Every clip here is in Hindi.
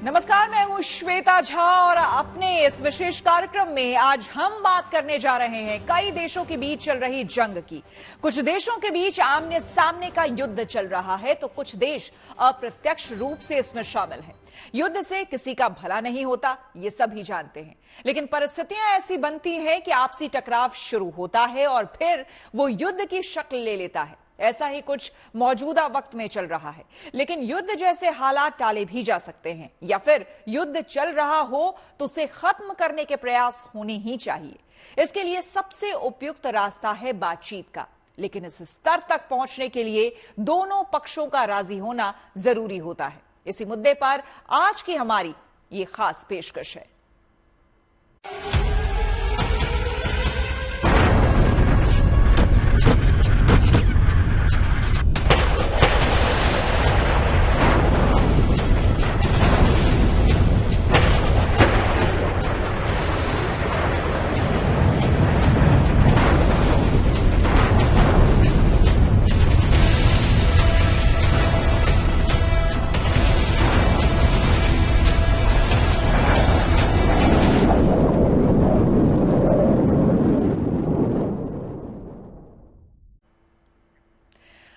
नमस्कार, मैं हूं श्वेता झा और अपने इस विशेष कार्यक्रम में आज हम बात करने जा रहे हैं कई देशों के बीच चल रही जंग की। कुछ देशों के बीच आमने सामने का युद्ध चल रहा है तो कुछ देश अप्रत्यक्ष रूप से इसमें शामिल हैं। युद्ध से किसी का भला नहीं होता, ये सभी जानते हैं, लेकिन परिस्थितियां ऐसी बनती हैं कि आपसी टकराव शुरू होता है और फिर वो युद्ध की शक्ल ले लेता है। ऐसा ही कुछ मौजूदा वक्त में चल रहा है, लेकिन युद्ध जैसे हालात टाले भी जा सकते हैं या फिर युद्ध चल रहा हो तो उसे खत्म करने के प्रयास होने ही चाहिए। इसके लिए सबसे उपयुक्त रास्ता है बातचीत का, लेकिन इस स्तर तक पहुंचने के लिए दोनों पक्षों का राजी होना जरूरी होता है। इसी मुद्दे पर आज की हमारी ये खास पेशकश है।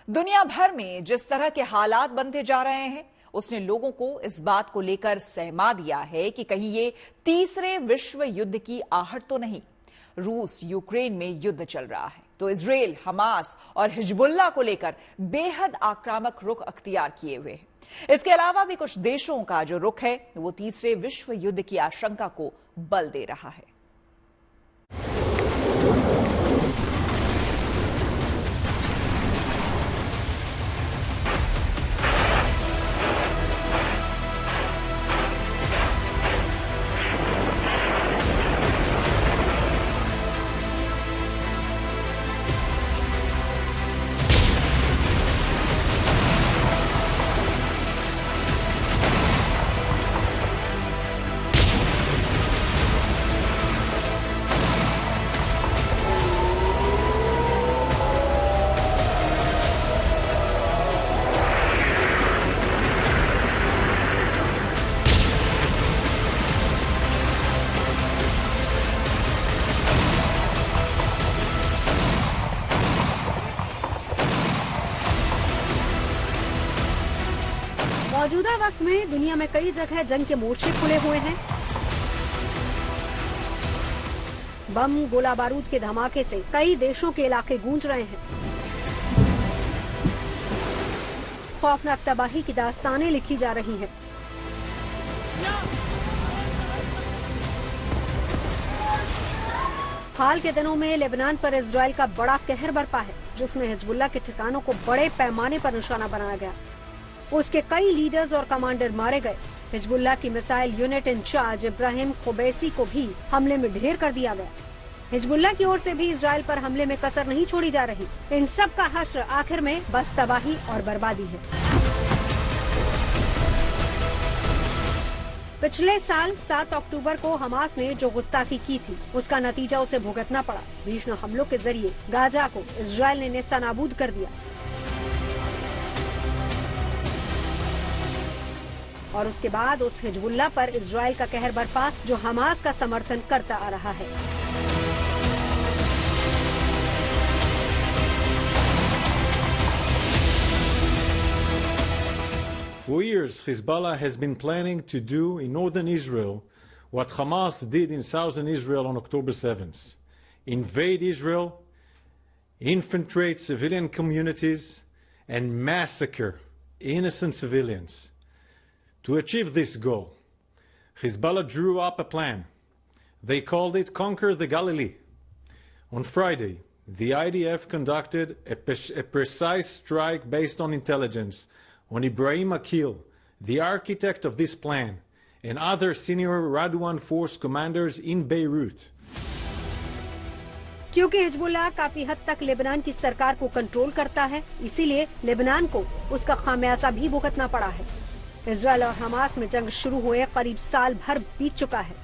दुनिया भर में जिस तरह के हालात बनते जा रहे हैं, उसने लोगों को इस बात को लेकर सहमा दिया है कि कहीं ये तीसरे विश्व युद्ध की आहट तो नहीं। रूस यूक्रेन में युद्ध चल रहा है तो इजराइल हमास और हिजबुल्लाह को लेकर बेहद आक्रामक रुख अख्तियार किए हुए है। इसके अलावा भी कुछ देशों का जो रुख है वो तीसरे विश्व युद्ध की आशंका को बल दे रहा है। मौजूदा वक्त में दुनिया में कई जगह जंग के मोर्चे खुले हुए हैं। बम गोला बारूद के धमाके से कई देशों के इलाके गूंज रहे हैं। खौफनाक तबाही की दास्तानें लिखी जा रही हैं। हाल के दिनों में लेबनान पर इजराइल का बड़ा कहर बरपा है, जिसमें हिजबुल्लाह के ठिकानों को बड़े पैमाने पर निशाना बनाया गया। उसके कई लीडर्स और कमांडर मारे गए। हिजबुल्लाह की मिसाइल यूनिट इंचार्ज इब्राहिम खुबैसी को भी हमले में ढेर कर दिया गया। हिजबुल्लाह की ओर से भी इजराइल पर हमले में कसर नहीं छोड़ी जा रही। इन सब का हश्र आखिर में बस तबाही और बर्बादी है। पिछले साल 7 अक्टूबर को हमास ने जो गुस्ताखी की थी, उसका नतीजा उसे भुगतना पड़ा। भीषण हमलों के जरिए गाजा को इजराइल ने नेस्तनाबूद कर दिया और उसके बाद उस हिजबुल्लाह पर इजराइल का कहर बरपा जो हमास का समर्थन करता आ रहा है। For years, Hezbollah has been planning to do in northern Israel what Hamas did in southern Israel on October 7th. Invade Israel, infiltrate civilian communities, and massacre innocent civilians. To achieve this goal, Hezbollah drew up a plan. They called it Conquer the Galilee. On Friday, the IDF conducted a precise strike based on intelligence on Ibrahim Akil, the architect of this plan, and other senior Radwan force commanders in Beirut. क्योंकि हिजबुल्लाह काफी हद तक लेबनान की सरकार को कंट्रोल करता है, इसीलिए लेबनान को उसका खामियाजा भी भुगतना पड़ा है। इजराइल और हमास में जंग शुरू हुए करीब साल भर बीत चुका है।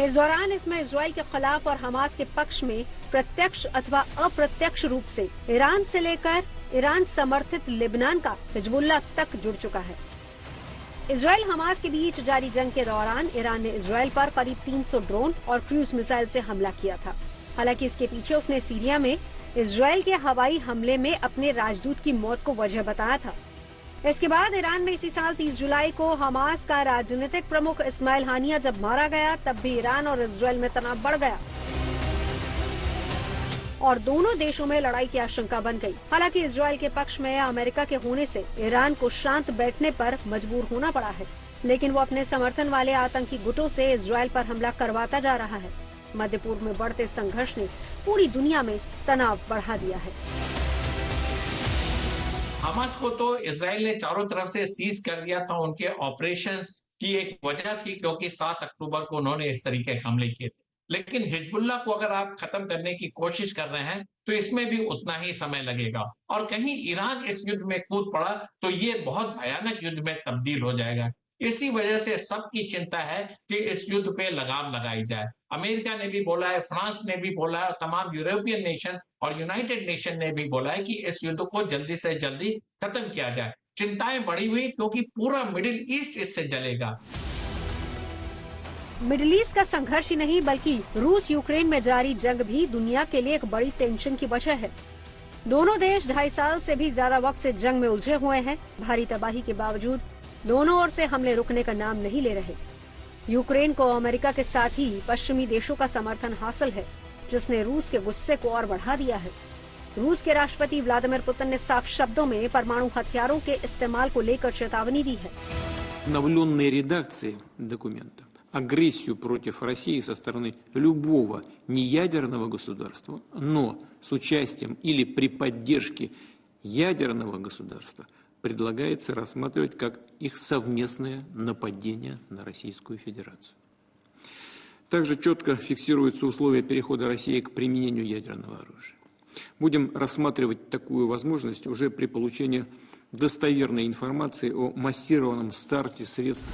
इस दौरान इसमें इजराइल के खिलाफ और हमास के पक्ष में प्रत्यक्ष अथवा अप्रत्यक्ष रूप से ईरान से लेकर ईरान समर्थित लेबनान का हिजबुल्लाह तक जुड़ चुका है। इजराइल हमास के बीच जारी जंग के दौरान ईरान ने इजराइल पर करीब 300 ड्रोन और क्रूज मिसाइल से हमला किया था। हालांकि इसके पीछे उसने सीरिया में इजराइल के हवाई हमले में अपने राजदूत की मौत को वजह बताया था। इसके बाद ईरान में इसी साल 30 जुलाई को हमास का राजनीतिक प्रमुख इस्माइल हानिया जब मारा गया, तब भी ईरान और इजराइल में तनाव बढ़ गया और दोनों देशों में लड़ाई की आशंका बन गई। हालांकि इजराइल के पक्ष में अमेरिका के होने से ईरान को शांत बैठने पर मजबूर होना पड़ा है, लेकिन वो अपने समर्थन वाले आतंकी गुटों से इजराइल पर हमला करवाता जा रहा है। मध्य पूर्व में बढ़ते संघर्ष ने पूरी दुनिया में तनाव बढ़ा दिया है। हमास को तो इजराइल ने चारों तरफ से सीज कर दिया था। उनके ऑपरेशंस की एक वजह थी क्योंकि 7 अक्टूबर को उन्होंने इस तरीके के हमले किए थे। लेकिन हिजबुल्लाह को अगर आप खत्म करने की कोशिश कर रहे हैं तो इसमें भी उतना ही समय लगेगा और कहीं ईरान इस युद्ध में कूद पड़ा तो ये बहुत भयानक युद्ध में तब्दील हो जाएगा। इसी वजह से सबकी चिंता है कि इस युद्ध पे लगाम लगाई जाए। अमेरिका ने भी बोला है, फ्रांस ने भी बोला है, तमाम यूरोपियन नेशन और यूनाइटेड नेशन ने भी बोला है कि इस युद्ध को जल्दी से जल्दी खत्म किया जाए। चिंताएं बढ़ी हुई क्योंकि पूरा मिडिल ईस्ट इससे जलेगा। मिडिल ईस्ट का संघर्ष ही नहीं बल्कि रूस यूक्रेन में जारी जंग भी दुनिया के लिए एक बड़ी टेंशन की वजह है। दोनों देश 2.5 साल से भी ज्यादा वक्त से जंग में उलझे हुए हैं। भारी तबाही के बावजूद दोनों ओर से हमले रुकने का नाम नहीं ले रहे। यूक्रेन को अमेरिका के साथ ही पश्चिमी देशों का समर्थन हासिल है, जिसने रूस के गुस्से को और बढ़ा दिया है। रूस के राष्ट्रपति व्लादिमीर पुतिन ने साफ शब्दों में परमाणु हथियारों के इस्तेमाल को लेकर चेतावनी दी है। Обновленные редакции документа агрессию против России со стороны любого неядерного государства, но с участием или при поддержке ядерного государства предлагается рассматривать как их совместное нападение на Российскую Федерацию. Также четко фиксируются условия перехода России к применению ядерного оружия. Будем рассматривать такую возможность уже при получении достоверной информации о массированном старте средств.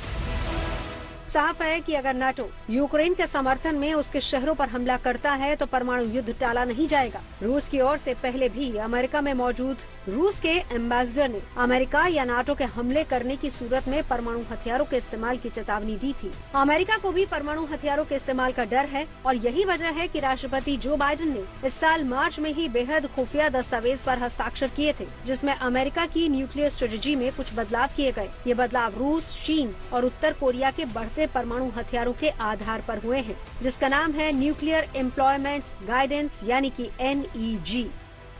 साफ है कि अगर नाटो यूक्रेन के समर्थन में उसके शहरों पर हमला करता है तो परमाणु युद्ध टाला नहीं जाएगा। रूस की ओर से पहले भी अमेरिका में मौजूद रूस के एम्बेसडर ने अमेरिका या नाटो के हमले करने की सूरत में परमाणु हथियारों के इस्तेमाल की चेतावनी दी थी। अमेरिका को भी परमाणु हथियारों के इस्तेमाल का डर है और यही वजह है कि राष्ट्रपति जो बाइडेन ने इस साल मार्च में ही बेहद खुफिया दस्तावेज पर हस्ताक्षर किए थे, जिसमें अमेरिका की न्यूक्लियर स्ट्रेटेजी में कुछ बदलाव किए गए। ये बदलाव रूस, चीन और उत्तर कोरिया के बढ़ते परमाणु हथियारों के आधार पर हुए हैं, जिसका नाम है न्यूक्लियर एम्प्लॉयमेंट गाइडेंस यानी कि NEG।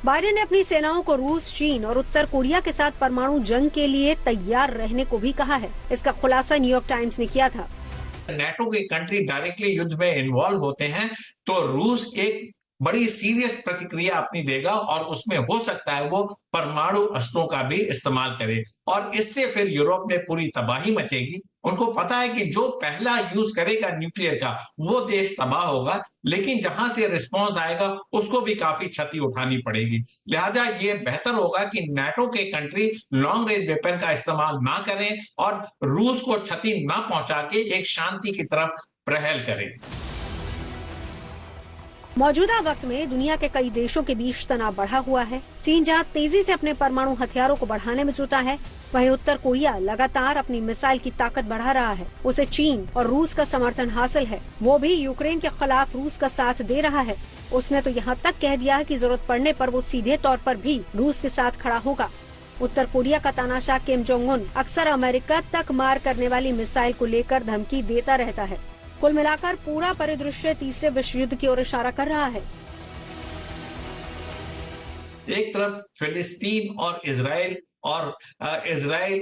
बाइडेन ने अपनी सेनाओं को रूस, चीन और उत्तर कोरिया के साथ परमाणु जंग के लिए तैयार रहने को भी कहा है। इसका खुलासा न्यूयॉर्क टाइम्स ने किया था। नेटो के कंट्री डायरेक्टली युद्ध में इन्वॉल्व होते हैं तो रूस एक बड़ी सीरियस प्रतिक्रिया अपनी देगा और उसमें हो सकता है वो परमाणु अस्त्रों का भी इस्तेमाल करे और इससे फिर यूरोप में पूरी तबाही मचेगी। उनको पता है कि जो पहला यूज करेगा न्यूक्लियर का वो देश तबाह होगा, लेकिन जहां से रिस्पांस आएगा उसको भी काफी क्षति उठानी पड़ेगी। लिहाजा ये बेहतर होगा कि नाटो के कंट्री लॉन्ग रेंज वेपन का इस्तेमाल ना करें और रूस को क्षति ना पहुंचा के एक शांति की तरफ पहल करें। मौजूदा वक्त में दुनिया के कई देशों के बीच तनाव बढ़ा हुआ है। चीन जहां तेजी से अपने परमाणु हथियारों को बढ़ाने में जुटा है, वहीं उत्तर कोरिया लगातार अपनी मिसाइल की ताकत बढ़ा रहा है। उसे चीन और रूस का समर्थन हासिल है। वो भी यूक्रेन के खिलाफ रूस का साथ दे रहा है। उसने तो यहाँ तक कह दिया है कि जरूरत पड़ने पर वो सीधे तौर पर भी रूस के साथ खड़ा होगा। उत्तर कोरिया का तानाशाह किम जोंग उन अक्सर अमेरिका तक मार करने वाली मिसाइल को लेकर धमकी देता रहता है। कुल मिलाकर पूरा परिदृश्य तीसरे विश्व युद्ध की ओर इशारा कर रहा है। एक तरफ फिलिस्तीन और इजराइल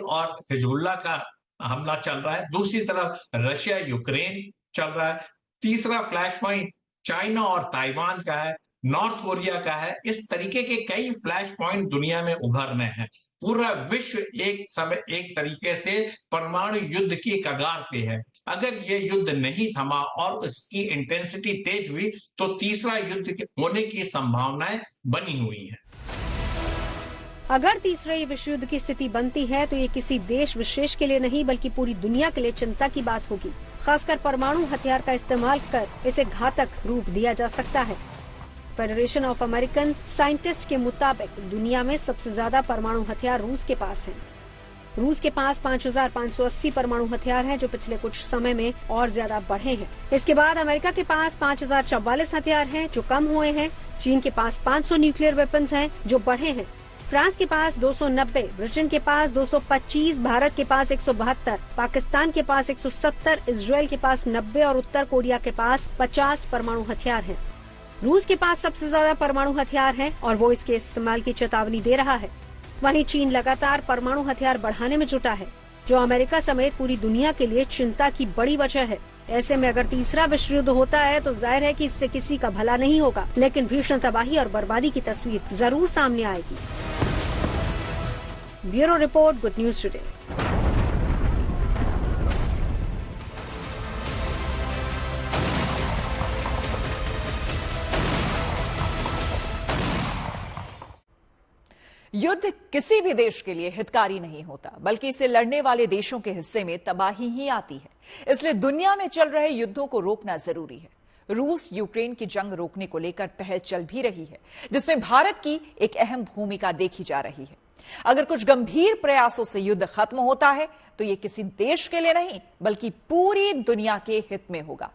और हिजबुल्लाह का हमला चल रहा है, दूसरी तरफ रशिया यूक्रेन चल रहा है, तीसरा फ्लैश पॉइंट चाइना और ताइवान का है, नॉर्थ कोरिया का है। इस तरीके के कई फ्लैश पॉइंट दुनिया में उभर रहे हैं। पूरा विश्व एक तरीके से परमाणु युद्ध की कगार पे है। अगर ये युद्ध नहीं थमा और उसकी इंटेंसिटी तेज हुई तो तीसरा युद्ध होने की संभावनाएं बनी हुई हैं। अगर तीसरे विश्व युद्ध की स्थिति बनती है तो ये किसी देश विशेष के लिए नहीं बल्कि पूरी दुनिया के लिए चिंता की बात होगी। खासकर परमाणु हथियार का इस्तेमाल कर इसे घातक रूप दिया जा सकता है। फेडरेशन ऑफ अमेरिकन साइंटिस्ट के मुताबिक दुनिया में सबसे ज्यादा परमाणु हथियार रूस के पास हैं। रूस के पास 5,580 परमाणु हथियार हैं, जो पिछले कुछ समय में और ज्यादा बढ़े हैं। इसके बाद अमेरिका के पास 5,044 हथियार हैं, जो कम हुए हैं। चीन के पास 500 न्यूक्लियर वेपन्स हैं, जो बढ़े हैं। फ्रांस के पास 290, ब्रिटेन के पास 225, भारत के पास 172, पाकिस्तान के पास 170, इजराइल के पास 90 और उत्तर कोरिया के पास 50 परमाणु हथियार हैं। रूस के पास सबसे ज्यादा परमाणु हथियार हैं और वो इसके इस्तेमाल की चेतावनी दे रहा है। वहीं चीन लगातार परमाणु हथियार बढ़ाने में जुटा है, जो अमेरिका समेत पूरी दुनिया के लिए चिंता की बड़ी वजह है। ऐसे में अगर तीसरा विश्व युद्ध होता है तो जाहिर है कि इससे किसी का भला नहीं होगा, लेकिन भीषण तबाही और बर्बादी की तस्वीर जरूर सामने आएगी। Bureau report, good news today. युद्ध किसी भी देश के लिए हितकारी नहीं होता, बल्कि इसे लड़ने वाले देशों के हिस्से में तबाही ही आती है। इसलिए दुनिया में चल रहे युद्धों को रोकना जरूरी है। रूस यूक्रेन की जंग रोकने को लेकर पहल चल भी रही है, जिसमें भारत की एक अहम भूमिका देखी जा रही है। अगर कुछ गंभीर प्रयासों से युद्ध खत्म होता है तो यह किसी देश के लिए नहीं, बल्कि पूरी दुनिया के हित में होगा।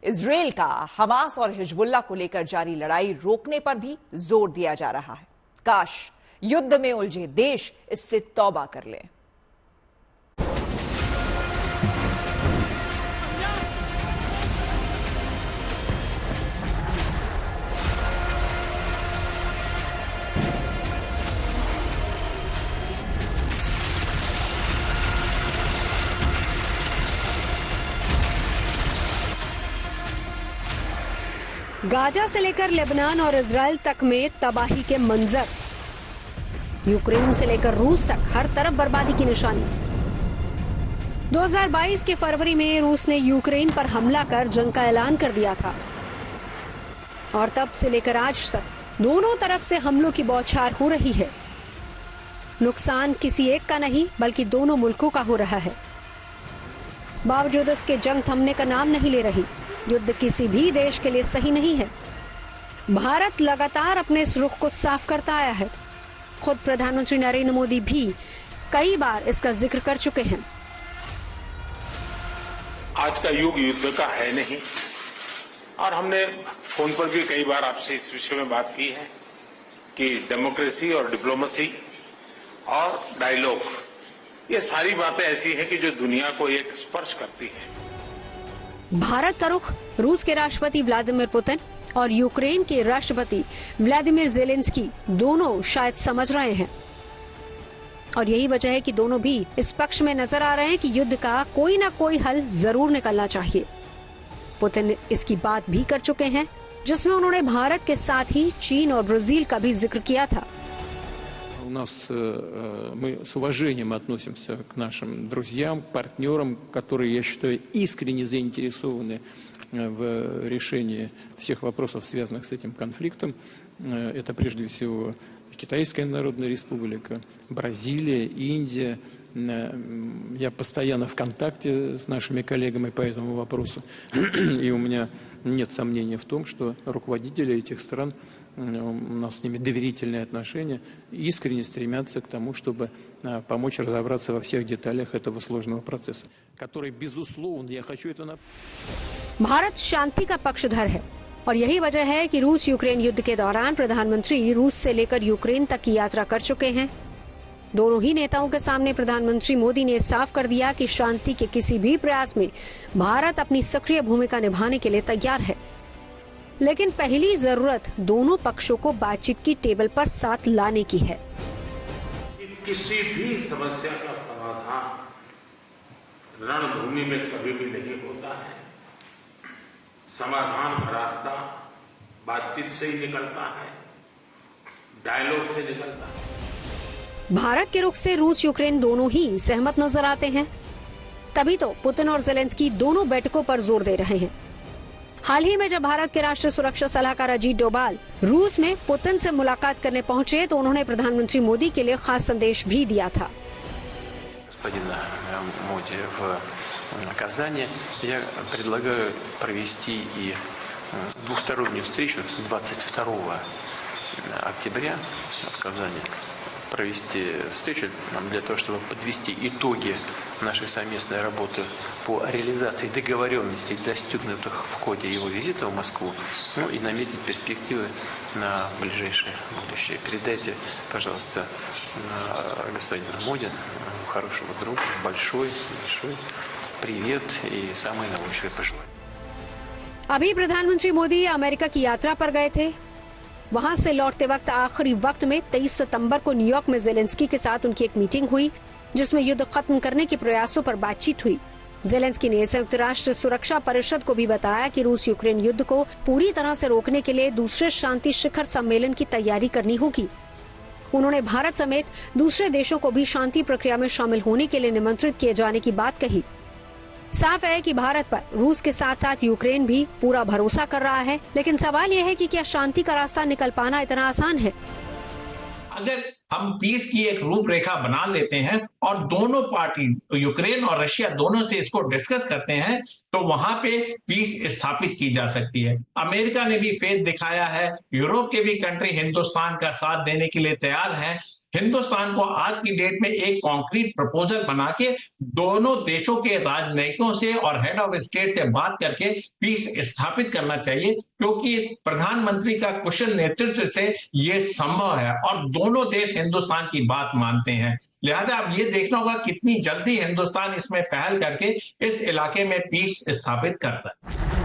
इजराइल का हमास और हिजबुल्लाह को लेकर जारी लड़ाई रोकने पर भी जोर दिया जा रहा है। काश युद्ध में उलझे देश इससे तौबा कर लें। गाजा से लेकर लेबनान और इजराइल तक में तबाही के मंजर, यूक्रेन से लेकर रूस तक हर तरफ बर्बादी की निशानी। 2022 के फरवरी में रूस ने यूक्रेन पर हमला कर जंग का ऐलान कर दिया था और तब से लेकर आज तक दोनों तरफ से हमलों की बौछार हो रही है। नुकसान किसी एक का नहीं, बल्कि दोनों मुल्कों का हो रहा है। बावजूद इसके जंग थमने का नाम नहीं ले रही। युद्ध किसी भी देश के लिए सही नहीं है। भारत लगातार अपने इस रुख को साफ करता आया है। खुद प्रधानमंत्री नरेंद्र मोदी भी कई बार इसका जिक्र कर चुके हैं। आज का युग युद्ध का है नहीं, और हमने फोन पर भी कई बार आपसे इस विषय में बात की है कि डेमोक्रेसी और डिप्लोमेसी और डायलॉग, ये सारी बातें ऐसी हैं कि जो दुनिया को एक स्पर्श करती है। भारत का रुख रूस के राष्ट्रपति व्लादिमीर पुतिन और यूक्रेन के राष्ट्रपति व्लादिमीर ज़ेलेंस्की दोनों शायद समझ रहे हैं, और यही वजह है कि दोनों भी इस पक्ष में नजर आ रहे हैं कि युद्ध का कोई ना कोई हल जरूर निकलना चाहिए। पुतिन इसकी बात भी कर चुके हैं, जिसमें उन्होंने भारत के साथ ही चीन और ब्राजील का भी जिक्र किया था। Мы с уважением относимся к нашим друзьям, партнерам, которые, я считаю, искренне заинтересованы в решении всех вопросов, связанных с этим конфликтом. Это прежде всего Китайская Народная Республика, Бразилия, Индия. Я постоянно в контакте с нашими коллегами по этому вопросу. И у меня нет сомнения в том, что руководители этих стран, у нас с ними доверительные отношения, искренне стремятся к тому, чтобы помочь разобраться во всех деталях этого сложного процесса, который, безусловно, я хочу это напомнить. भारत शांति का पक्षधर है, और यही वजह है कि रूस यूक्रेन युद्ध के दौरान प्रधानमंत्री रूस से लेकर यूक्रेन तक की यात्रा कर चुके हैं। दोनों ही नेताओं के सामने प्रधानमंत्री मोदी ने साफ कर दिया कि शांति के किसी भी प्रयास में भारत अपनी सक्रिय भूमिका निभाने के लिए तैयार है। लेकिन पहली जरूरत दोनों पक्षों को बातचीत की टेबल पर साथ लाने की है। किसी भी समस्या का समाधान रणभूमि में कभी भी नहीं होता है। समाधान का रास्ता बातचीत से ही निकलता है, डायलॉग से निकलता है। भारत के रुख से रूस यूक्रेन दोनों ही सहमत नजर आते हैं, तभी तो पुतिन और ज़ेलेंस्की दोनों बैठकों पर जोर दे रहे हैं। हाल ही में जब भारत के राष्ट्रीय सुरक्षा सलाहकार अजीत डोभाल रूस में पुतिन से मुलाकात करने पहुंचे, तो उन्होंने प्रधानमंत्री मोदी के लिए खास संदेश भी दिया था। Господина Моди в Казани, я предлагаю провести и двустороннюю встречу 22 октября в Казани провести встречу для того, чтобы подвести итоги нашей совместной работы по реализации договоренностей, достигнутых в ходе его визита в Москву, ну и наметить перспективы на ближайшее будущее. Передайте, пожалуйста, господину Моди, хорошему другу, большой привет и самые наилучшие пожелания. अभी प्रधानमंत्री मोदी अमेरिका की यात्रा पर गए थे। वहां से लौटते वक्त आखिरी वक्त में 23 सितंबर को न्यूयॉर्क में जेलेंस्की के साथ उनकी एक मीटिंग हुई, जिसमें युद्ध खत्म करने के प्रयासों पर बातचीत हुई। जेलेंस्की ने संयुक्त राष्ट्र सुरक्षा परिषद को भी बताया कि रूस यूक्रेन युद्ध को पूरी तरह से रोकने के लिए दूसरे शांति शिखर सम्मेलन की तैयारी करनी होगी। उन्होंने भारत समेत दूसरे देशों को भी शांति प्रक्रिया में शामिल होने के लिए निमंत्रित किए जाने की बात कही। साफ है कि भारत पर रूस के साथ साथ यूक्रेन भी पूरा भरोसा कर रहा है, लेकिन सवाल यह है कि क्या शांति का रास्ता निकल पाना इतना आसान है? अगर हम पीस की एक रूपरेखा बना लेते हैं और दोनों पार्टीज यूक्रेन और रशिया दोनों से इसको डिस्कस करते हैं तो वहां पे पीस स्थापित की जा सकती है। अमेरिका ने भी फेथ दिखाया है, यूरोप के भी कंट्री हिंदुस्तान का साथ देने के लिए तैयार हैं। हिंदुस्तान को आज की डेट में एक कॉन्क्रीट प्रपोजल बना के दोनों देशों के राजनयिकों से और हेड ऑफ स्टेट से बात करके पीस स्थापित करना चाहिए, क्योंकि प्रधानमंत्री का कुशल नेतृत्व से ये संभव है और दोनों देश हिंदुस्तान की बात मानते हैं। लिहाजा अब ये देखना होगा कितनी जल्दी हिंदुस्तान इसमें पहल करके इस इलाके में पीस स्थापित करता है।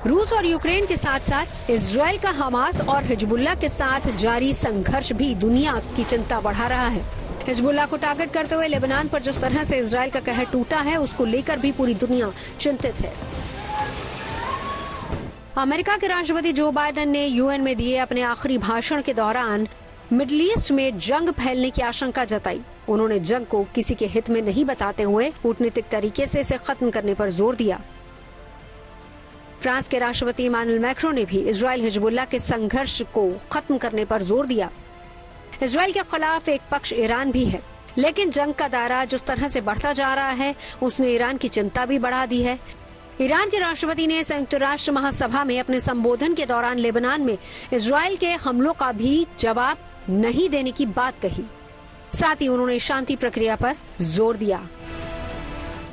रूस और यूक्रेन के साथ साथ इजराइल का हमास और हिजबुल्लाह के साथ जारी संघर्ष भी दुनिया की चिंता बढ़ा रहा है। हिजबुल्लाह को टारगेट करते हुए लेबनान पर जिस तरह से इजराइल का कहर टूटा है, उसको लेकर भी पूरी दुनिया चिंतित है। अमेरिका के राष्ट्रपति जो बाइडेन ने यूएन में दिए अपने आखिरी भाषण के दौरान मिडिल ईस्ट में जंग फैलने की आशंका जताई। उन्होंने जंग को किसी के हित में नहीं बताते हुए कूटनीतिक तरीके से इसे खत्म करने पर जोर दिया। फ्रांस के राष्ट्रपति इमानुएल मैक्रों ने भी इजराइल हिजबुल्लाह के संघर्ष को खत्म करने पर जोर दिया। इजराइल के खिलाफ एक पक्ष ईरान भी है, लेकिन जंग का दायरा जिस तरह से बढ़ता जा रहा है उसने ईरान की चिंता भी बढ़ा दी है। ईरान के राष्ट्रपति ने संयुक्त राष्ट्र महासभा में अपने संबोधन के दौरान लेबनान में इजराइल के हमलों का भी जवाब नहीं देने की बात कही। साथ ही उन्होंने शांति प्रक्रिया पर जोर दिया।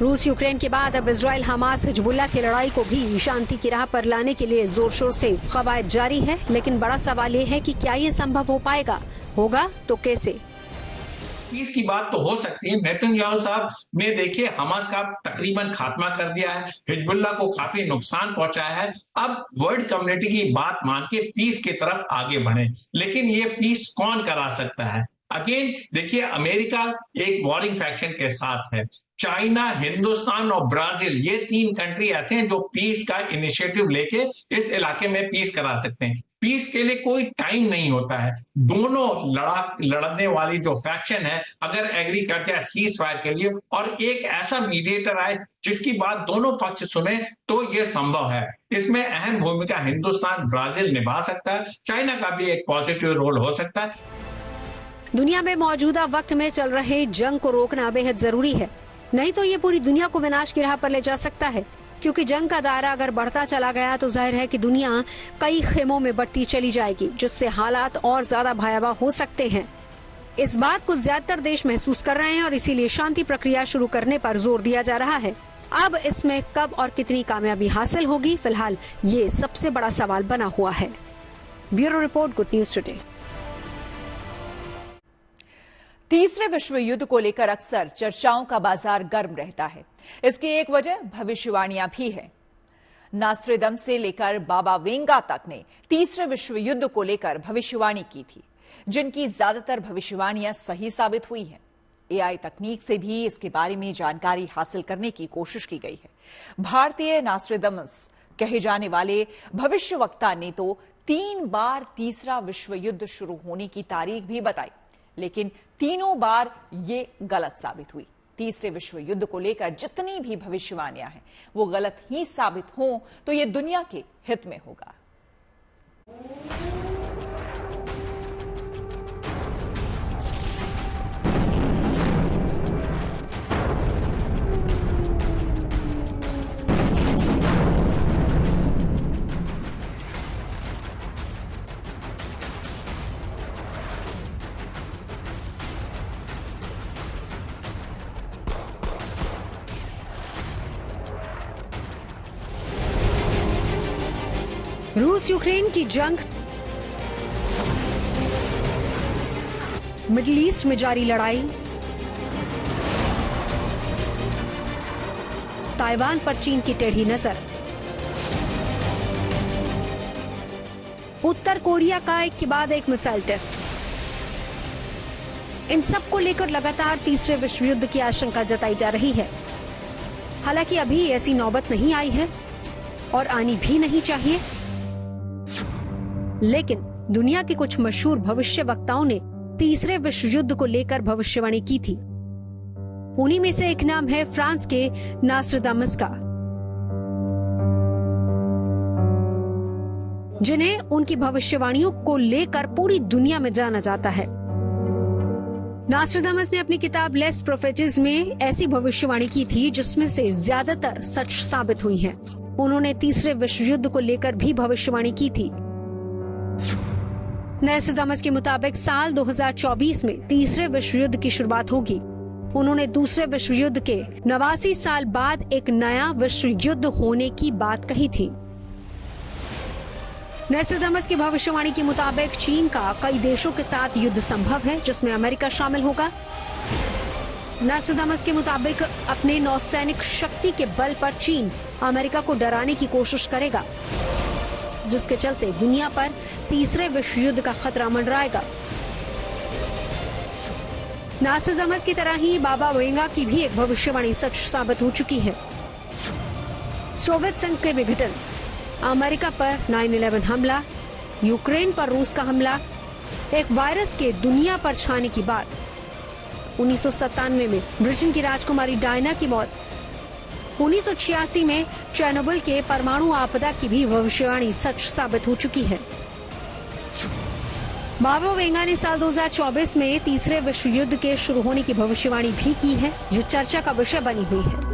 रूस यूक्रेन के बाद अब इजराइल हमास हिजबुल्लाह की लड़ाई को भी शांति की राह पर लाने के लिए जोर शोर से कवायद जारी है, लेकिन बड़ा सवाल ये है कि क्या ये संभव हो पाएगा, होगा तो कैसे। पीस की बात तो हो सकती है। नेतन्याहू साहब ने देखिए हमास का तकरीबन खात्मा कर दिया है, हिजबुल्लाह को काफी नुकसान पहुंचाया है। अब वर्ल्ड कम्युनिटी की बात मान के पीस की तरफ आगे बढ़े, लेकिन ये पीस कौन करा सकता है? अगेन देखिए अमेरिका एक वॉरिंग फैक्शन के साथ है, चाइना, हिंदुस्तान और ब्राजील, ये तीन कंट्री ऐसे हैं जो पीस का इनिशिएटिव लेके इस इलाके में पीस करा सकते हैं। पीस के लिए कोई टाइम नहीं होता है। दोनों लड़ने वाली जो फैक्शन है अगर एग्री करते हैं सीज फायर के लिए और एक ऐसा मीडिएटर आए जिसकी बात दोनों पक्ष सुने तो ये संभव है। इसमें अहम भूमिका हिंदुस्तान, ब्राजील निभा सकता है, चाइना का भी एक पॉजिटिव रोल हो सकता है। दुनिया में मौजूदा वक्त में चल रहे जंग को रोकना बेहद जरूरी है, नहीं तो ये पूरी दुनिया को विनाश की राह पर ले जा सकता है। क्योंकि जंग का दायरा अगर बढ़ता चला गया तो जाहिर है कि दुनिया कई खेमों में बढ़ती चली जाएगी, जिससे हालात और ज्यादा भयावह हो सकते हैं। इस बात को ज्यादातर देश महसूस कर रहे हैं और इसीलिए शांति प्रक्रिया शुरू करने पर जोर दिया जा रहा है। अब इसमें कब और कितनी कामयाबी हासिल होगी, फिलहाल ये सबसे बड़ा सवाल बना हुआ है। Bureau report, good news today. तीसरे विश्व युद्ध को लेकर अक्सर चर्चाओं का बाजार गर्म रहता है। इसकी एक वजह भविष्यवाणियां भी है। नास्ट्रेडमस से लेकर बाबा वेंगा तक ने तीसरे विश्व युद्ध को लेकर भविष्यवाणी की थी, जिनकी ज्यादातर भविष्यवाणियां सही साबित हुई हैं। एआई तकनीक से भी इसके बारे में जानकारी हासिल करने की कोशिश की गई है। भारतीय नास्ट्रेडमस कहे जाने वाले भविष्यवक्ता ने तो 3 बार तीसरा विश्व युद्ध शुरू होने की तारीख भी बताई, लेकिन तीनों बार ये गलत साबित हुई। तीसरे विश्व युद्ध को लेकर जितनी भी भविष्यवाणियां हैं वो गलत ही साबित हों तो ये दुनिया के हित में होगा। रूस यूक्रेन की जंग, मिडिल ईस्ट में जारी लड़ाई, ताइवान पर चीन की टेढ़ी नजर, उत्तर कोरिया का एक के बाद एक मिसाइल टेस्ट, इन सब को लेकर लगातार तीसरे विश्व युद्ध की आशंका जताई जा रही है। हालांकि अभी ऐसी नौबत नहीं आई है और आनी भी नहीं चाहिए, लेकिन दुनिया के कुछ मशहूर भविष्यवक्ताओं ने तीसरे विश्व युद्ध को लेकर भविष्यवाणी की थी। उन्हीं में से एक नाम है फ्रांस के नास्ट्राडामस का, जिन्हें उनकी भविष्यवाणियों को लेकर पूरी दुनिया में जाना जाता है। नास्ट्राडामस ने अपनी किताब लेस्ट प्रोफेटिज में ऐसी भविष्यवाणी की थी जिसमें से ज्यादातर सच साबित हुई हैं। उन्होंने तीसरे विश्व युद्ध को लेकर भी भविष्यवाणी की थी। नास्ट्राडामस के मुताबिक साल 2024 में तीसरे विश्व युद्ध की शुरुआत होगी। उन्होंने दूसरे विश्व युद्ध के 89 साल बाद एक नया विश्व युद्ध होने की बात कही थी। नास्ट्राडामस की भविष्यवाणी के मुताबिक चीन का कई देशों के साथ युद्ध संभव है, जिसमें अमेरिका शामिल होगा। नास्ट्राडामस के मुताबिक अपने नौसैनिक शक्ति के बल पर चीन अमेरिका को डराने की कोशिश करेगा, जिसके चलते दुनिया पर तीसरे विश्व युद्ध का खतरा मंडराएगा। नास्ट्राडामस की तरह ही बाबा वेंगा की भी एक भविष्यवाणी सच साबित हो चुकी है। सोवियत संघ के विघटन, अमेरिका पर 9/11 हमला, यूक्रेन पर रूस का हमला, एक वायरस के दुनिया पर छाने की बात, 1997 में ब्रिटेन की राजकुमारी डायना की मौत, 1986 में चेर्नोबिल के परमाणु आपदा की भी भविष्यवाणी सच साबित हो चुकी है। बाबा वेंगा ने साल 2024 में तीसरे विश्व युद्ध के शुरू होने की भविष्यवाणी भी की है, जो चर्चा का विषय बनी हुई है।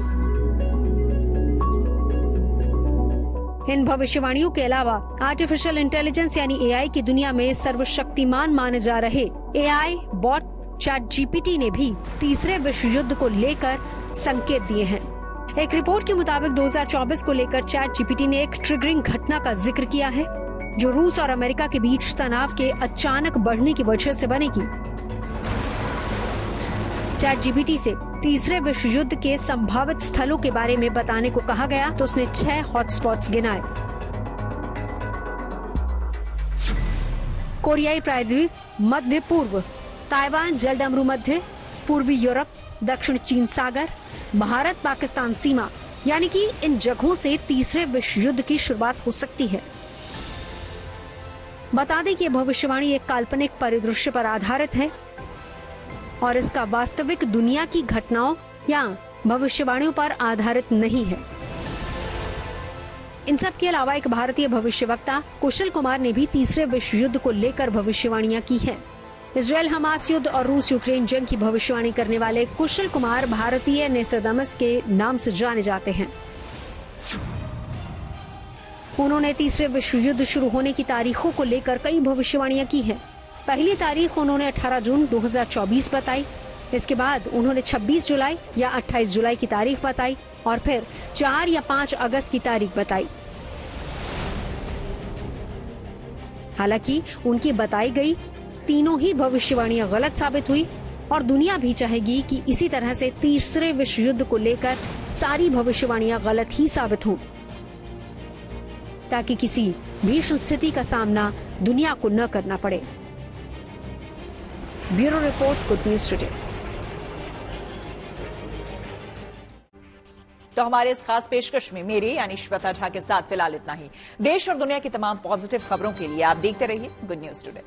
इन भविष्यवाणियों के अलावा आर्टिफिशियल इंटेलिजेंस यानी एआई की दुनिया में सर्वशक्तिमान माने जा रहे एआई बॉट ChatGPT ने भी तीसरे विश्व युद्ध को लेकर संकेत दिए हैं। एक रिपोर्ट के मुताबिक 2024 को लेकर ChatGPT ने एक ट्रिगरिंग घटना का जिक्र किया है, जो रूस और अमेरिका के बीच तनाव के अचानक बढ़ने की वजह से बनेगी। ChatGPT से तीसरे विश्व युद्ध के संभावित स्थलों के बारे में बताने को कहा गया तो उसने 6 हॉटस्पॉट्स गिनाए। कोरियाई प्रायद्वीप, मध्य पूर्व, ताइवान जलडमरू मध्य, पूर्वी यूरोप, दक्षिण चीन सागर, भारत पाकिस्तान सीमा, यानी कि इन जगहों से तीसरे विश्व युद्ध की शुरुआत हो सकती है। बता दें कि यह भविष्यवाणी एक काल्पनिक परिदृश्य पर आधारित है और इसका वास्तविक दुनिया की घटनाओं या भविष्यवाणियों पर आधारित नहीं है। इन सब के अलावा एक भारतीय भविष्यवक्ता कुशल कुमार ने भी तीसरे विश्व युद्ध को लेकर भविष्यवाणियां की हैं। इजरायल हमास युद्ध और रूस यूक्रेन जंग की भविष्यवाणी करने वाले कुशल कुमार भारतीय नास्ट्राडामस के नाम से जाने जाते हैं। उन्होंने तीसरे विश्व युद्ध शुरू होने की तारीखों को लेकर कई भविष्यवाणियां की हैं। पहली तारीख उन्होंने 18 जून 2024 बताई, इसके बाद उन्होंने 26 जुलाई या 28 जुलाई की तारीख बताई और फिर 4 या 5 अगस्त की तारीख बताई। हालांकि उनकी बताई गई तीनों ही भविष्यवाणियां गलत साबित हुई और दुनिया भी चाहेगी कि इसी तरह से तीसरे विश्व युद्ध को लेकर सारी भविष्यवाणियां गलत ही साबित हों, ताकि किसी भीषण स्थिति का सामना दुनिया को न करना पड़े। Bureau report, good news today. तो हमारे इस खास पेशकश में मेरे यानी श्वेता झा के साथ फिलहाल इतना ही। देश और दुनिया की तमाम पॉजिटिव खबरों के लिए आप देखते रहिए गुड न्यूज टुडे।